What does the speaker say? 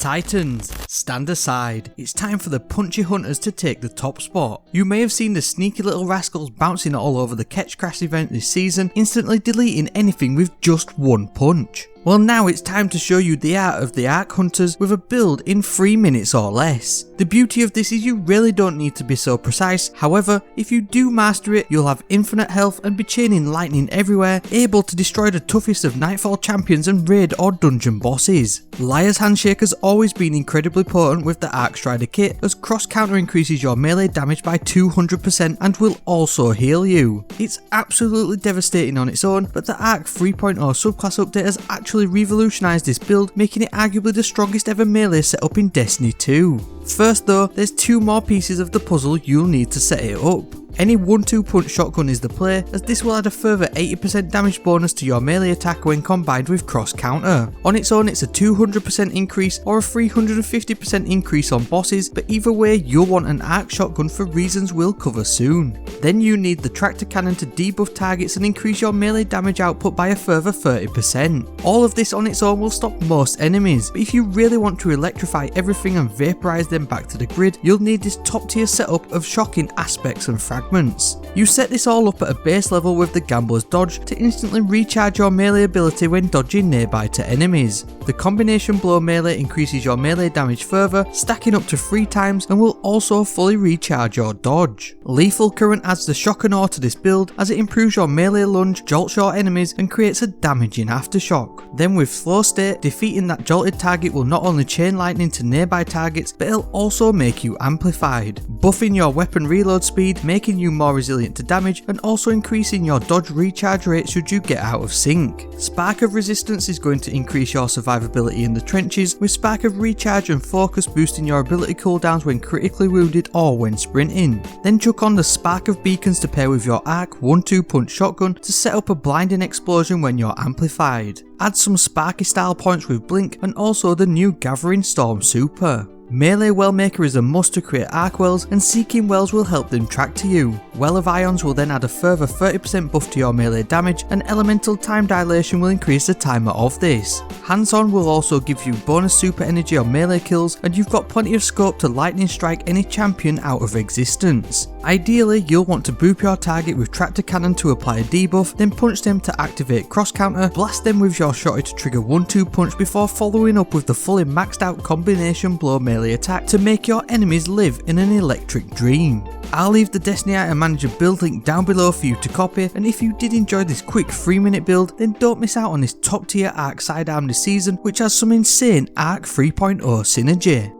Titans, stand aside. It's time for the punchy hunters to take the top spot. You may have seen the sneaky little rascals bouncing all over the Ketchcrash event this season, instantly deleting anything with just one punch. Well, now it's time to show you the art of the Arc Hunters with a build in 3 minutes or less. The beauty of this is you really don't need to be so precise, however, if you do master it, you'll have infinite health and be chaining lightning everywhere, able to destroy the toughest of Nightfall champions and raid or dungeon bosses. Liars Handshake has always been incredibly potent with the Arcstrider kit, as cross counter increases your melee damage by 200% and will also heal you. It's absolutely devastating on its own, but the Arc 3.0 subclass update has actually revolutionised this build, making it arguably the strongest ever melee setup in Destiny 2. First though, there's 2 more pieces of the puzzle you'll need to set it up. Any 1-2 punch shotgun is the play, as this will add a further 80% damage bonus to your melee attack when combined with cross counter. On its own it's a 200% increase or a 350% increase on bosses, but either way you'll want an arc shotgun for reasons we'll cover soon. Then you need the tractor cannon to debuff targets and increase your melee damage output by a further 30%. All of this on its own will stop most enemies, but if you really want to electrify everything and vaporise them back to the grid, you'll need this top tier setup of shocking aspects and fragments. You set this all up at a base level with the Gambler's Dodge to instantly recharge your melee ability when dodging nearby to enemies. The combination blow melee increases your melee damage further, stacking up to 3 times, and will also fully recharge your dodge. Lethal Current adds the shock and awe to this build, as it improves your melee lunge, jolts your enemies and creates a damaging aftershock. Then with Flow State, defeating that jolted target will not only chain lightning to nearby targets, but it'll also make you amplified, buffing your weapon reload speed, making you more resilient to damage, and also increasing your dodge recharge rate should you get out of sync. Spark of Resistance is going to increase your survivability in the trenches, with Spark of Recharge and Focus boosting your ability cooldowns when critically wounded or when sprinting. Then chuck on the Spark of Beacons to pair with your Arc 1-2 punch shotgun to set up a blinding explosion when you're amplified. Add some Sparky style points with Blink and also the new Gathering Storm Super. Melee Wellmaker is a must to create arc wells, and seeking wells will help them track to you. Well of Ions will then add a further 30% buff to your melee damage, and Elemental Time Dilation will increase the timer of this. Hands On will also give you bonus super energy on melee kills, and you've got plenty of scope to lightning strike any champion out of existence. Ideally, you'll want to boop your target with Tractor Cannon to apply a debuff, then punch them to activate cross counter, blast them with your shotty to trigger 1-2 punch before following up with the fully maxed out combination blow melee attack to make your enemies live in an electric dream. I'll leave the Destiny Item Manager build link down below for you to copy, and if you did enjoy this quick 3-minute build, then don't miss out on this top tier Arc sidearm this season, which has some insane Arc 3.0 synergy.